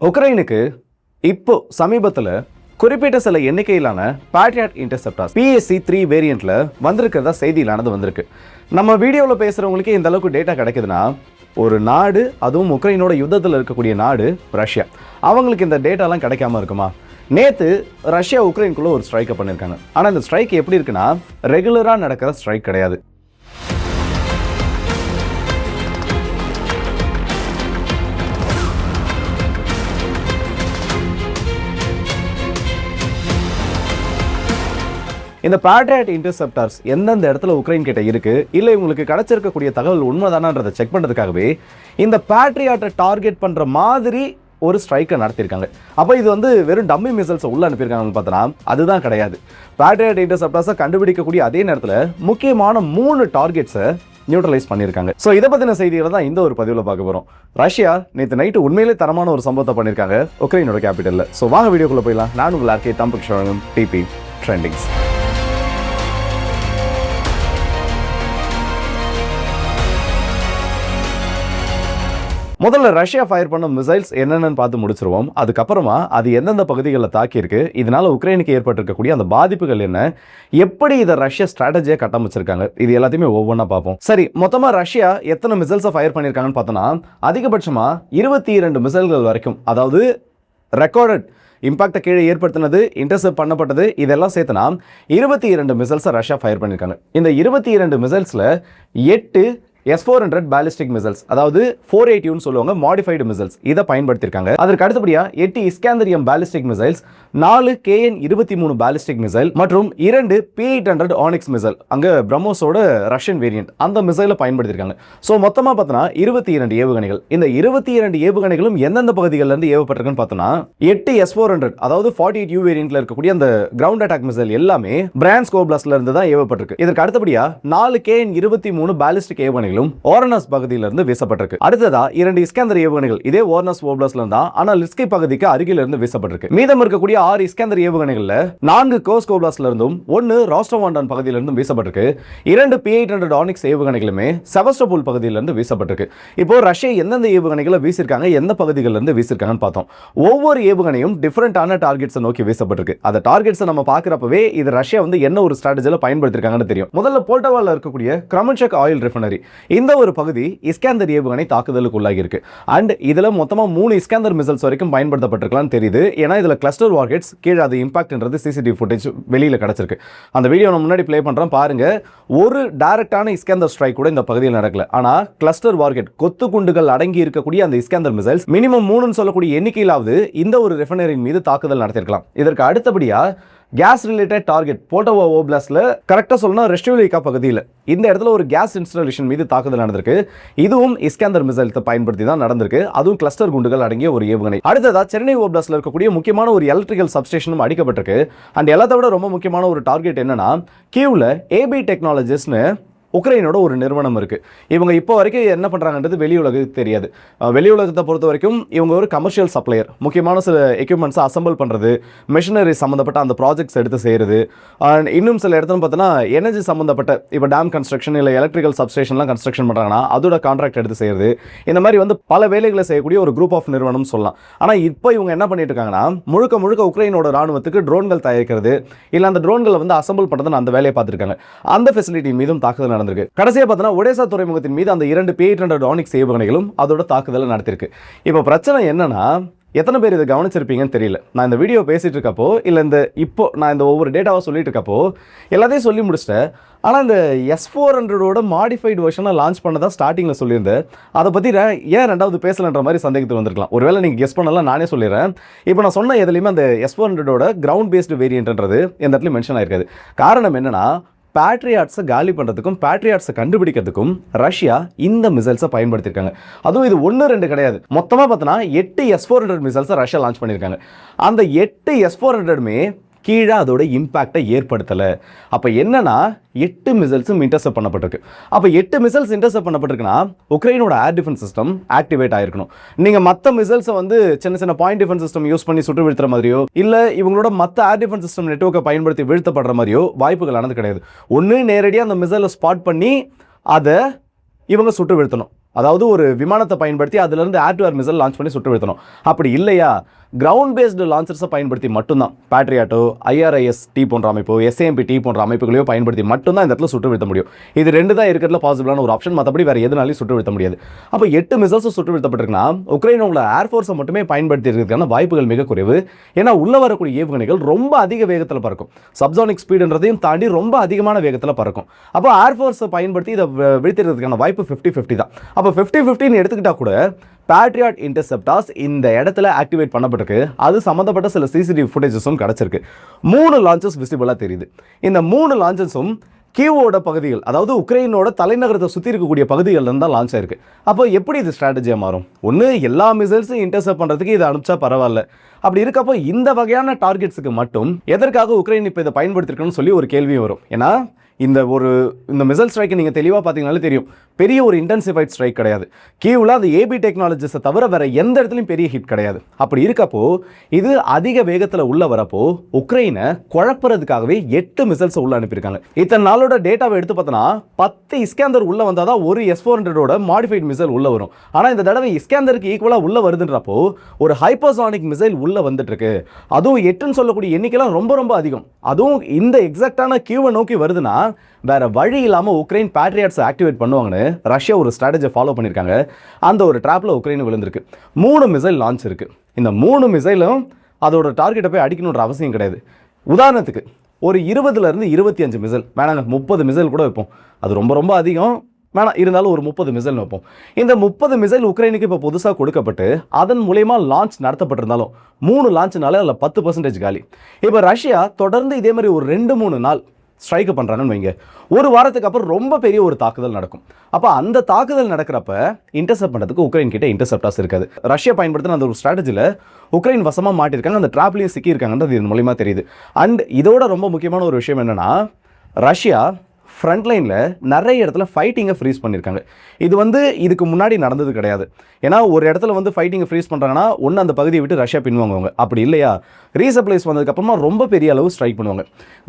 உக்ரைனுக்கு இப்போ சமீபத்தில் குறிப்பிட்ட சில எண்ணிக்கையிலான பேட்ரியாட் இன்டர்செப்டார்ஸ் PSC-3 வேரியண்ட்ல வந்திருக்கிறதா செய்தியிலானது வந்திருக்கு. நம்ம வீடியோவில் பேசுகிறவங்களுக்கே இந்த அளவுக்கு டேட்டா கிடைக்குதுன்னா, ஒரு நாடு, அதுவும் உக்ரைனோட யுத்தத்தில் இருக்கக்கூடிய நாடு ரஷ்யா, அவங்களுக்கு இந்த டேட்டாலாம் கிடைக்காம இருக்குமா? நேற்று ரஷ்யா உக்ரைனுக்குள்ள ஒரு ஸ்ட்ரைக்கை பண்ணியிருக்காங்க. ஆனால் இந்த ஸ்ட்ரைக் எப்படி இருக்குன்னா, ரெகுலராக நடக்கிற ஸ்ட்ரைக் கிடையாது. இந்த பேட்ரியாட் இன்டர்செப்டார்ஸ் எந்தெந்த இடத்துல உக்ரைன் கிட்ட இருக்கு, இல்லை இவங்களுக்கு கிடைச்சிருக்கக்கூடிய தகவல் உண்மைதானான்றதை செக் பண்ணுறதுக்காகவே இந்த பேட்ரியாட்டை டார்கெட் பண்ணுற மாதிரி ஒரு ஸ்ட்ரைக்கை நடத்தியிருக்காங்க. அப்போ இது வெறும் டம்மி மிசைல்ஸை உள்ள அனுப்பியிருக்காங்கன்னு பார்த்தோன்னா அதுதான் கிடையாது. பேட்ரியாட் இன்டர்செப்டார்ஸை கண்டுபிடிக்கக்கூடிய அதே நேரத்தில் முக்கியமான 3 டார்கெட்ஸை நியூட்ரலைஸ் பண்ணியிருக்காங்க. ஸோ இதை பற்றின செய்திகளை தான் இந்த ஒரு பதிவில் பார்க்க போகிறோம். ரஷ்யா நேற்று நைட்டு உண்மையிலே தரமான ஒரு சம்பவத்தை பண்ணியிருக்காங்க உக்ரைனோட கேபிட்டலில். ஸோ வாங்க வீடியோக்குள்ளே போயிடலாம். நான் உங்கள் ஆர்கே தம்புக்ஷவனும் டிபி ட்ரெண்டிங்ஸ். முதல்ல ரஷ்யா ஃபயர் பண்ண மிசைல்ஸ் என்னென்னு பார்த்து முடிச்சிருவோம். அதுக்கப்புறமா அது எந்தெந்த பகுதிகளில் தாக்கியிருக்கு, இதனால உக்ரைனுக்கு ஏற்பட்டிருக்கக்கூடிய அந்த பாதிப்புகள் என்ன, எப்படி இதை ரஷ்யா ஸ்ட்ராட்டஜியை கட்டமைச்சிருக்காங்க, இது எல்லாத்தையுமே ஒவ்வொன்றா பார்ப்போம். சரி, மொத்தமாக ரஷ்யா எத்தனை மிசைல்ஸை ஃபயர் பண்ணியிருக்காங்கன்னு பார்த்தோன்னா, அதிகபட்சமாக 22 மிசைல்கள் வரைக்கும், அதாவது ரெக்கார்டட் இம்பாக்டை கீழே ஏற்படுத்தினது, இன்டர்செப்ட் பண்ணப்பட்டது, இதெல்லாம் சேர்த்துனா 22 மிசைல்ஸை ரஷ்யா ஃபயர் பண்ணியிருக்காங்க. இந்த 22 மிசைல்ஸில் 8 S-400 பேலிஸ்டிக் மிசைல்ஸ், அதாவது 480 சொல்லுவாங்க, மாடிஃபைடு மிசைல்ஸ், இதை பயன்படுத்தியிருக்காங்க. அதற்கு அடுத்தபடியா 8 இஸ்காந்தரியம் ballistic missiles, 4 KN-23 ballistic missile மற்றும் 2 P-800 ஆனிக்ஸ் மிசைல், அங்க பிரம்மோஸோட ரஷ்யன் வேரியன்ட், அந்த மிசைலை பயன்படுத்தியிருக்காங்க. ஸோ மொத்தமாக பார்த்தோன்னா 22 ஏவுகணைகள். இந்த 22 ஏவுகணைகளும் எந்தெந்த பகுதிகளில் இருந்து ஏவப்பட்டிருக்குன்னு பார்த்தோன்னா, 8 S-400, அதாவது 48U வேரியன்ட்ல இருக்கக்கூடிய அந்த கிரவுண்ட் அட்டாக் மிசைல் எல்லாமே பிரான்ஸ்க் ஓப்லாஸ்ட்ல இருந்து தான் ஏவப்பட்டிருக்கு. இதற்கு அடுத்தபடியா 4 KN-23 பேலிஸ்டிக் ஏவுகணை ஓர்னஸ் பகுதியிலிருந்து வீசப்பட்டிருக்கு. அடுத்ததா 2 இஸ்காந்தர் ஏவுகணைகள், இதே ஓர்னஸ் ஓப்லாஸ்ட்ல இருந்தா, ஆனா லிஸ்கை பகுதிக்கு அருகில் இருந்து வீசப்பட்டிருக்கு. மீதம் இருக்கக்கூடிய 6 இஸ்காந்தர் ஏவுகணைகள்ல 4 கோர்ஸ்க் ஓப்லாஸ்ட்ல இருந்தும் 1 ராஸ்டோவாண்டான் பகுதியிலிருந்து வீசப்பட்டிருக்கு. 2 P-800 ஆனிக்ஸ் ஏவுகணைகளுமே செவஸ்டோபோல் பகுதியிலிருந்து வீசப்பட்டிருக்கு. இப்போ ரஷ்யா எந்தெந்த ஏவுகணைகளை வீசிருக்காங்க, எந்த பகுதிகளில் இருந்து வீசிருக்காங்கன்னு பார்த்தோம். ஒவ்வொரு ஏவுகணையும் டிஃபரெண்டான டார்கெட்ஸை நோக்கி வீசப்பட்டிருக்கு. அந்த டார்கெட்ஸை நம்ம பார்க்கிறப்பவே இது ரஷ்யா என்ன ஒரு ஸ்ட்ராட்டஜியில் பயன்படுத்திருக்காங்கன்னு தெரியும். முதல்ல போல்டாவால இருக்கக்கூடிய கிரமன்செக் ஆயில் ரிஃபைனரி, இந்த ஒரு பகுதி இஸ்காந்தர் ஏவுகணை தாக்குதலுக்கு உள்ளாகி இருக்கு. அண்ட் இதுல மொத்தமா 3 இஸ்காந்தர் மிசைல்ஸ் வரைக்கும் பயன்படுத்தப்பட்டிருக்கலாம் தெரியுது. ஏன்னா இதுல கிளஸ்டர் வார்ஹெட்ஸ் கீழே அது இம்பாக்ட்ன்றது CCTV ஃபுட்டேஜ் வெளியில கிடைச்சிருக்கு. அந்த வீடியோ நான் முன்னாடி ப்ளே பண்றேன் பாருங்க. ஒரு டைரக்டான இஸ்காந்தர் ஸ்ட்ரைக் கூட இந்த பகுதியில் நடக்கல. ஆனா கிளஸ்டர் வார்ஹெட், கொத்து குண்டுகள் அடங்கி இருக்கக்கூடிய அந்த இஸ்காந்தர் மிசைல்ஸ் மினிமம் 3 சொல்லக்கூடிய எண்ணிக்கையிலாவது இந்த ஒரு ரிஃபைனரியின் மீது தாக்குதல் நடத்திருக்கலாம். இதற்கு அடுத்தபடியா கேஸ் ரிலேட்டட் டார்கெட் போல்டாவா ஓப்லாஸ்ட்ல, கரெக்டாக சொல்லணும் ரெஸ்டிவ்லிகா பகுதியில், இந்த இடத்துல ஒரு கேஸ் இன்ஸ்டாலேஷன் மீது தாக்குதல் நடந்திருக்கு. இதுவும் இஸ்காந்தர் மிசைல்ஸை பயன்படுத்தி தான் நடந்திருக்கு. அதுவும் கிளஸ்டர் குண்டுகள் அடங்கிய ஒரு ஏவுகணை. அடுத்ததா சென்னை ஓப்லாஸ்ட்ல இருக்கக்கூடிய முக்கியமான ஒரு எலக்ட்ரிக்கல் சப்ஸ்டேஷனும் அடிக்கப்பட்டிருக்கு. அண்ட் எல்லாத்த விட ரொம்ப முக்கியமான ஒரு டார்கெட் என்னன்னா, கியூவில் AB டெக்னாலஜிஸ்னு உக்ரைனோட ஒரு நிறுவனம் இருக்கு. இவங்க இப்போ வரைக்கும் என்ன பண்றாங்கன்றது வெளி உலகத்துக்கு தெரியாது. வெளி உலகத்தை பொறுத்த வரைக்கும் இவங்க ஒரு கமர்ஷியல் சப்ளையர். முக்கியமான சில எக்யூப்மெண்ட்ஸை அசம்பிள் பண்றது, மிஷினரி சம்மந்தப்பட்ட அந்த ப்ராஜெக்ட்ஸ் எடுத்து செய்யறது, இன்னும் சில இடத்துல பார்த்தோன்னா எனர்ஜி சம்மந்தப்பட்ட, இப்போ டேம் கன்ஸ்ட்ரக்ஷன் இல்லை எலக்ட்ரிக்கல் சப்ஸ்டேஷன்லாம் கன்ஸ்ட்ரக்ஷன் பண்ணுறாங்கன்னா அதோட கான்ட்ராக்ட் எடுத்து செய்யறது, இந்த மாதிரி பல வேலைகளை செய்யக்கூடிய ஒரு குரூப் ஆஃப் நிறுவனம் சொல்லலாம். ஆனால் இப்போ இவங்க என்ன பண்ணிட்டு இருக்காங்கன்னா, முழுக்க முழுக்க உக்ரைனோட ராணுவத்துக்கு ட்ரோன்கள் தயாரிக்கிறது, இல்லை அந்த ட்ரோன்களை அசம்பிள் பண்ணுறதுன்னு அந்த வேலையை பார்த்துருக்காங்க. அந்த ஃபெசிலிட்டி மீதும் தாக்குதல் நடந்திருக்கு. கடைசியா பார்த்தா ஒடேசா துறைமுகத்தின் மீது அந்த 2 P-800 ஆனிக்ஸ் ஏவுகணைகளும் அதோட தாக்குதலை நடத்திருக்கு. இப்போ பிரச்சனை என்னன்னா, எத்தனை பேர் இதை கவனிச்சிருப்பீங்கன்னு தெரியல. நான் இந்த வீடியோ பேசிட்டு இருக்கப்போ, இல்லை இப்போ நான் இந்த ஒவ்வொரு டேட்டாவை சொல்லிட்டு இருக்கப்போ எல்லாத்தையும் சொல்லி முடிச்சிட்டேன். ஆனால் இந்த S-400 மாடிஃபைடு வெர்ஷனை லான்ச் பண்ணதான் ஸ்டார்டிங்கில் சொல்லியிருந்தேன். அதை பற்றி ஏன் ரெண்டாவது பேசலன்ற மாதிரி சந்தேகத்தில் வந்திருக்கலாம். ஒருவேளை நீங்கள் கெஸ் பண்ணலாம், நானே சொல்லிடுறேன். இப்போ நான் சொன்ன எதுலையுமே அந்த S-400 கிரவுண்ட் பேஸ்டு வேரியன்ட்ன்றது எந்த இடத்துலையும் மென்ஷன் ஆயிருக்காது. காரணம் என்னன்னா, பேட்ரியாட்ஸை காலி பண்ணுறதுக்கும் பேட்ரியாட்ஸை கண்டுபிடிக்கிறதுக்கும் ரஷ்யா இந்த மிசைல்ஸை பயன்படுத்தியிருக்காங்க. அதுவும் இது 1-2 கிடையாது. மொத்தமாக பார்த்தோன்னா 8 S-400 மிசைல்ஸை ரஷ்யா லான்ச் பண்ணியிருக்காங்க. அந்த 8 S-400மே கீழே அதோட இம்பாக்டை ஏற்படுத்தலை. அப்போ என்னன்னா 8 மிசைல்ஸும் இன்டர்செப்ட் பண்ணப்பட்டிருக்கு. அப்போ 8 மிசைல்ஸ் இன்டர்செப்ட் பண்ணப்பட்டிருக்குன்னா உக்ரைனோட ஏர் டிஃபென்ஸ் சிஸ்டம் ஆக்டிவேட் ஆயிருக்கணும். நீங்கள் மற்ற மிசைல்ஸை சின்ன சின்ன பாயிண்ட் டிஃபென்ஸ் சிஸ்டம் யூஸ் பண்ணி சுட்டு வீழ்த்துற மாதிரியோ, இல்லை இவங்களோட மற்ற ஏர் டிஃபென்ஸ் சிஸ்டம் நெட்வொர்க்கை பயன்படுத்தி வீழ்த்தப்படுற மாதிரியோ வாய்ப்புகள் ஆனது கிடையாது. ஒன்று நேரடியாக அந்த மிசைலை ஸ்பாட் பண்ணி அதை இவங்க சுட்டு வீழ்த்தணும். அதாவது ஒரு விமானத்தை பயன்படுத்தி அதிலிருந்து air to air missile launch பண்ணி சுட்டு வீழ்த்தணும். அப்படி இல்லையா கிரவுண்ட் பேஸ்டு லான்ச்சர்ஸை பயன்படுத்தி மட்டும்தான் பேட்ரியாட்டோ, IRIS-T போன்ற அமைப்போ, SAMP-T போன்ற அமைப்புகளையோ பயன்படுத்தி மட்டும்தான் இந்த இடத்துல சுட்டு வீழ்த்த முடியும். இது 2 தான் இருக்கிறதுல பாசிபிளான ஒரு ஆப்ஷன். மற்றபடி வேறு எதுனாலையும் சுட்டு வீழ்த்த முடியாது. அப்போ 8 மிசைல்ஸும் சுட்டு வீழ்த்தப்பட்டிருக்குன்னா உக்ரைனோட ஏர்ஃபோர்ஸை மட்டுமே பயன்படுத்தி இருக்கிறதுக்கான வாய்ப்புகள் மிக குறைவு. ஏன்னா உள்ள வரக்கூடிய ஏவுகணைகள் ரொம்ப அதிக வேகத்தில் பறக்கும். சப்சானிக் ஸ்பீடுன்றதையும் தாண்டி ரொம்ப அதிகமான வேகத்தில் பறக்கும். அப்போ ஏர்ஃபோர்ஸை பயன்படுத்தி இதை வீழ்த்துறதுக்கான வாய்ப்பு 50-50 தான். அப்போ 50-50 எடுத்துக்கிட்டா கூட பேட்ரியாட் இன்டர்செப்டார்ஸ் இந்த இடத்துல ஆக்டிவேட் பண்ணப்பட்டிருக்கு. அது சம்மந்தப்பட்ட சில CCTV ஃபுட்டேஜஸும் கிடச்சிருக்கு. 3 லான்ச்சஸ் விசிபிளாக தெரியுது. இந்த 3 லான்ச்சஸும் கீவோட பகுதிகள், அதாவது உக்ரைனோட தலைநகரத்தை சுற்றி இருக்கக்கூடிய பகுதிகள் தான் லான்ச் ஆயிருக்கு. அப்போ எப்படி இது ஸ்ட்ராட்டஜியாக மாறும்? ஒன்று, எல்லா மிசைல்ஸும் இன்டர்செப்ட் பண்ணுறதுக்கு இதை அனுப்பிச்சா பரவாயில்ல. அப்படி இருக்கப்போ இந்த வகையான டார்கெட்ஸுக்கு மட்டும் எதற்காக உக்ரைன் இப்போ இதை பயன்படுத்திருக்குன்னு சொல்லி ஒரு கேள்வி வரும். ஏன்னா இந்த மிசைல் ஸ்ட்ரைக்கை நீங்கள் தெளிவாக பார்த்தீங்கனாலே தெரியும், பெரிய ஒரு இன்டென்சிஃபைட் ஸ்ட்ரைக் கிடையாது. கீவில் அது AB டெக்னாலஜிஸை தவிர வேறு எந்த இடத்துலையும் பெரிய ஹிட் கிடையாது. அப்படி இருக்கப்போ இது அதிக வேகத்தில் உள்ள வரப்போ உக்ரைனை குழப்பறதுக்காகவே 8 மிசைல்ஸை உள்ள அனுப்பியிருக்காங்க. இத்தனை நாளோட டேட்டாவை எடுத்து பார்த்தோன்னா 10 இஸ்கேந்தர் உள்ள வந்தால் தான் ஒரு S-400ஓட மாடிஃபைட் மிசைல் உள்ள வரும். ஆனால் இந்த தடவை இஸ்கேந்தருக்கு ஈக்குவலாக உள்ள வருதுன்றப்போ ஒரு ஹைப்பர்சானிக் மிசைல் உள்ள வந்துட்டு இருக்கு. அதுவும் 8ன்னு சொல்லக்கூடிய எண்ணிக்கைலாம் ரொம்ப ரொம்ப அதிகம். அதுவும் இந்த எக்ஸாக்டான கியூவை நோக்கி வருதுன்னா வேற வழி இல்லாமல் உக்ரைன் பேட்ரியாட்ஸை ஆக்டிவேட் பண்ணுவாங்கன்னு ரஷ்யா ஒரு ஸ்ட்ராட்டஜியை ஃபாலோ பண்ணியிருக்காங்க. அந்த ஒரு ட்ராப்பில் உக்ரைன் விழுந்திருக்கு. 3 மிசைல் லான்ச் இருக்கு. இந்த 3 மிசைலும் அதோட டார்கெட்டை போய் அடிக்கணுன்ற அவசியம் கிடையாது. உதாரணத்துக்கு ஒரு 20லேருந்து 25 மிசைல் வேணாங்க, 30 மிசைல் கூட வைப்போம். அது ரொம்ப ரொம்ப அதிகம் வேணாம், இருந்தாலும் ஒரு 30 மிசைல் வைப்போம். இந்த 30 மிசைல் உக்ரைனுக்கு இப்போ புதுசாக கொடுக்கப்பட்டு அதன் மூலயமா லான்ச் நடத்தப்பட்டிருந்தாலும் 3 லான்ச்னால அதில் 10% காலி. இப்போ ரஷ்யா தொடர்ந்து இதே மாதிரி ஒரு 2-3 நாள் ஸ்ட்ரைக் பண்ணுறாங்கன்னு வைங்க, ஒரு வாரத்துக்கு அப்புறம் ரொம்ப பெரிய ஒரு தாக்குதல் நடக்கும். அப்போ அந்த தாக்குதல் நடக்கிறப்ப இன்டர்செப்ட் பண்ணுறதுக்கு உக்ரைன் கிட்ட இன்டர்செப்டார்ஸ் இருக்காது. ரஷ்யா பயன்படுத்தின அந்த ஒரு ஸ்ட்ராட்டஜியில் உக்ரைன் வசமாக மாட்டிருக்காங்க, அந்த ட்ராப்லையும் சிக்கியிருக்காங்கன்றது இது மூலியமாக தெரியுது. அண்ட் இதோட ரொம்ப முக்கியமான ஒரு விஷயம் என்னென்னா, ரஷ்யா ஃப்ரண்ட் லைனில் நிறைய இடத்துல ஃபைட்டிங்கை ஃப்ரீஸ் பண்ணியிருக்காங்க. இது இதுக்கு முன்னாடி நடந்தது கிடையாது. ஏன்னா ஒரு இடத்துல ஃபைட்டிங்கை ஃப்ரீஸ் பண்ணுறாங்கன்னா ஒன்று அந்த பகுதியை விட்டு ரஷ்யா பின்வாங்குவாங்க. அப்படி இல்லையா ரீசப்ளைஸ் வந்ததுக்கப்புறமா ரொம்ப பெரிய அளவு ஸ்ட்ரைக் பண்ணுவாங்க.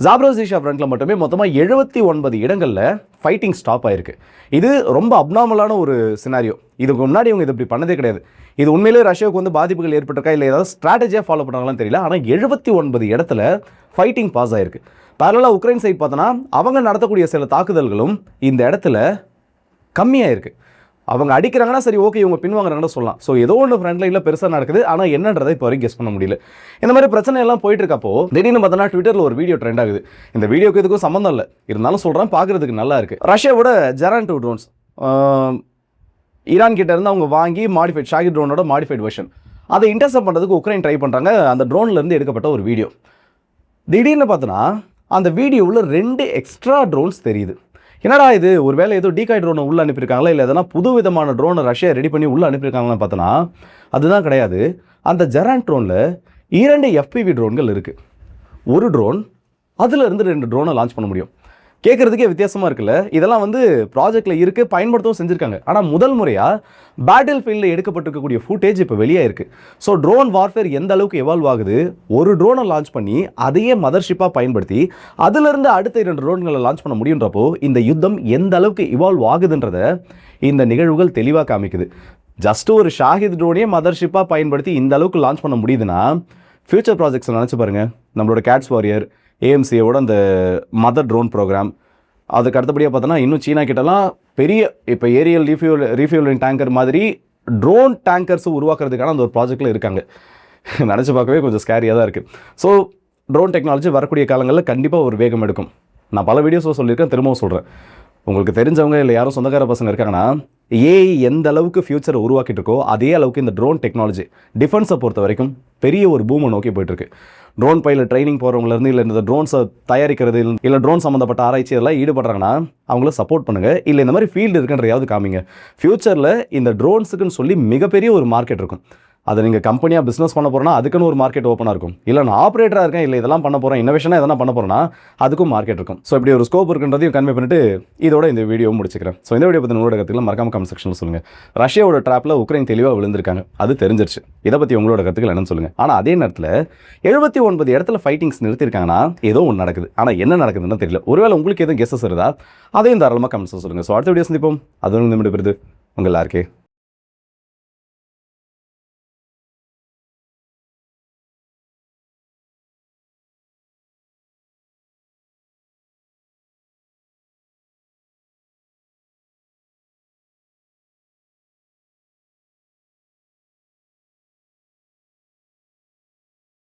ஜாப்ரோசிஷா ஃப்ரண்ட்டில் மட்டுமே மொத்தமாக 79 இடங்களில் ஃபைட்டிங் ஸ்டாப் ஆயிருக்கு. இது ரொம்ப அப்நார்மலான ஒரு சினாரியோ. இதுக்கு முன்னாடி இவங்க இது இப்படி பண்ணதே கிடையாது. இது உண்மையிலே ரஷ்யாவுக்கு பாதிப்புகள் ஏற்பட்டிருக்கா இல்லை ஏதாவது ஸ்ட்ராட்டஜியாக ஃபாலோ பண்ணுறாங்களான்னு தெரியல. ஆனால் 79 இடத்துல ஃபைட்டிங் பாஸ் ஆயிருக்கு. பேரலாக உக்ரைன் சைட் பார்த்தோன்னா அவங்க நடத்தக்கூடிய சில தாக்குதல்களும் இந்த இடத்துல கம்மியாக இருக்குது. அவங்க அடிக்கிறாங்கன்னா சரி, ஓகே, இவங்க பின்வாங்குறாங்கன்னு சொல்லலாம். ஸோ ஏதோ ஒன்று ஃப்ரண்ட் லைனில் பெருசாக நடக்குது, ஆனால் என்னன்றதை இப்போ வரைக்கும் கெஸ் பண்ண முடியல. இந்த மாதிரி பிரச்சனை எல்லாம் போயிட்டு இருக்கப்போ திடீர்னு பார்த்தோன்னா ட்விட்டரில் ஒரு வீடியோ ட்ரெண்ட் ஆகுது. இந்த வீடியோக்கு இதுக்கும் சம்மந்தம் இல்லை, இருந்தாலும் சொல்கிறேன், பார்க்குறதுக்கு நல்லா இருக்குது. ரஷ்யாவோட ஜெரான் 2 ட்ரோன்ஸ் ஈரான் கிட்ட இருந்து அவங்க வாங்கி மாடிஃபைட் ஷாகித் ட்ரோனோட மாடிஃபைட் வெர்ஷன் அதை இன்டர்செப்ட் பண்ணுறதுக்கு உக்ரைன் ட்ரை பண்ணுறாங்க. அந்த ட்ரோன்லேருந்து எடுக்கப்பட்ட ஒரு வீடியோ. திடீர்னு பார்த்தோன்னா அந்த வீடியோவில் 2 எக்ஸ்ட்ரா ட்ரோன்ஸ் தெரியுது. என்னடா இது, ஒரு வேளை ஏதோ டீகாய் ட்ரோனை உள்ளே அனுப்பியிருக்காங்களா இல்லை எதனா புது விதமான ட்ரோனை ரஷ்யா ரெடி பண்ணி உள்ளே அனுப்பியிருக்காங்கன்னு பார்த்தோன்னா அதுதான் கிடையாது. அந்த ஜெரான் ட்ரோனில் 2 FPV ட்ரோன்கள் இருக்குது. ஒரு ட்ரோன் அதிலிருந்து 2 ட்ரோனை லான்ச் பண்ண முடியும். கேட்குறதுக்கே வித்தியாசமாக இருக்குல்ல. இதெல்லாம் ப்ராஜெக்டில் இருக்குது, பயன்படுத்தவும் செஞ்சுருக்காங்க. ஆனால் முதல் முறையாக பேட்டில் ஃபீல்டில் எடுக்கப்பட்டிருக்கக்கூடிய ஃபுட்டேஜ் இப்போ வெளியே இருக்குது. ஸோ ட்ரோன் வார்ஃபேர் எந்த அளவுக்கு எவால்வ் ஆகுது, ஒரு ட்ரோனை லான்ச் பண்ணி அதையே மதர்ஷிப்பாக பயன்படுத்தி அதிலிருந்து அடுத்த 2 ட்ரோன்களை லான்ச் பண்ண முடியுன்றப்போ இந்த யுத்தம் எந்த அளவுக்கு இவால்வ் ஆகுதுன்றதை இந்த நிகழ்வுகள் தெளிவாக காமிக்குது. ஜஸ்ட் ஒரு ஷாஹித் ட்ரோனையே மதர்ஷிப்பாக பயன்படுத்தி இந்த அளவுக்கு லான்ச் பண்ண முடியுதுன்னா ஃபியூச்சர் ப்ராஜெக்ட்ஸை நினச்சி பாருங்கள். நம்மளோட கேட்ஸ் வாரியர், AMCயோட அந்த மதர் ட்ரோன் ப்ரோக்ராம், அதுக்கு அடுத்தபடியாக பார்த்தோன்னா இன்னும் சீனா கிட்டலாம் பெரிய இப்போ ஏரியல் ரீஃபியூலிங் டேங்கர் மாதிரி ட்ரோன் டேங்கர்ஸ் உருவாக்குறதுக்கான அந்த ஒரு ப்ராஜெக்டில் இருக்காங்க. நினச்சி பார்க்கவே கொஞ்சம் ஸ்கேரியாக தான் இருக்குது. ஸோ ட்ரோன் டெக்னாலஜி வரக்கூடிய காலங்களில் கண்டிப்பாக ஒரு வேகம் எடுக்கும். நான் பல வீடியோஸில் சொல்லியிருக்கேன், திரும்பவும் சொல்கிறேன். உங்களுக்கு தெரிஞ்சவங்க இல்லை யாரும் சொந்தக்கார பசங்க இருக்காங்கன்னா ஏஐ எந்த அளவுக்கு ஃபியூச்சரை உருவாக்கிட்டு இருக்கோ அதே அளவுக்கு இந்த ட்ரோன் டெக்னாலஜி டிஃபென்ஸை பொறுத்த வரைக்கும் பெரிய ஒரு பூமை நோக்கி போயிட்டுருக்கு. ட்ரோன் பைலட் ட்ரைனிங் போகிறவங்கலேருந்து இல்லை இந்த ட்ரோன்ஸை தயாரிக்கிறது இல்லை ட்ரோன் சம்மந்தப்பட்ட ஆராய்ச்சி இதெல்லாம் ஈடுபடுறாங்கன்னா அவங்கள சப்போர்ட் பண்ணுங்கள். இல்லை இந்த மாதிரி ஃபீல்டு இருக்குன்றதையாவது காமிங்க. ஃபியூச்சரில் இந்த ட்ரோன்ஸுக்குன்னு சொல்லி மிகப்பெரிய ஒரு மார்க்கெட் இருக்கும். அதை நீங்கள் கம்பெனியாக பிஸ்னஸ் பண்ண போகிறோன்னா அதுக்குன்னு ஒரு மார்க்கெட் ஓப்பனாக இருக்கும். இல்லை நான் ஆப்ரேட்டராக இருக்கேன், இல்லை இதெல்லாம் பண்ண போகிறேன், இன்னோவேஷனாக எதனா பண்ண போகிறேன்னா அதுக்கும் மார்க்கெட் இருக்கும். ஸோ இப்படி ஒரு ஸ்கோப் இருக்குன்றதையும் கன்வே பண்ணிட்டு இதோட இந்த வீடியோ முடிச்சுக்கிறேன். ஸோ இந்த வீடியோ பற்றி உங்களோட கருத்துக்களை மறக்காம கமெண்ட் செக்ஷனில் சொல்லுங்கள். ரஷ்யாவோட ட்ராப்பில் உக்ரைன் தெளிவாக விழுந்திருக்காங்க, அது தெரிஞ்சிருச்சு. இதை பற்றி உங்களோட கருத்துக்கள் என்னன்னு சொல்லுங்கள். ஆனால் அதே நேரத்தில் 79 இடத்துல ஃபைட்டிங்ஸ் நிறுத்திருக்காங்கன்னா ஏதோ ஒன்று நடக்குது. ஆனால் என்ன நடக்குதுன்னு தெரியல. ஒருவேளை உங்களுக்கு எதுவும் கெஸ்ஸஸ் இருந்தால் அதையும் தாராளமாக கமெண்ட்ஸ் சொல்லுங்கள். ஸோ அடுத்த வீடியோ சந்திப்போம். அது வந்து உங்கள் ஆர்கே.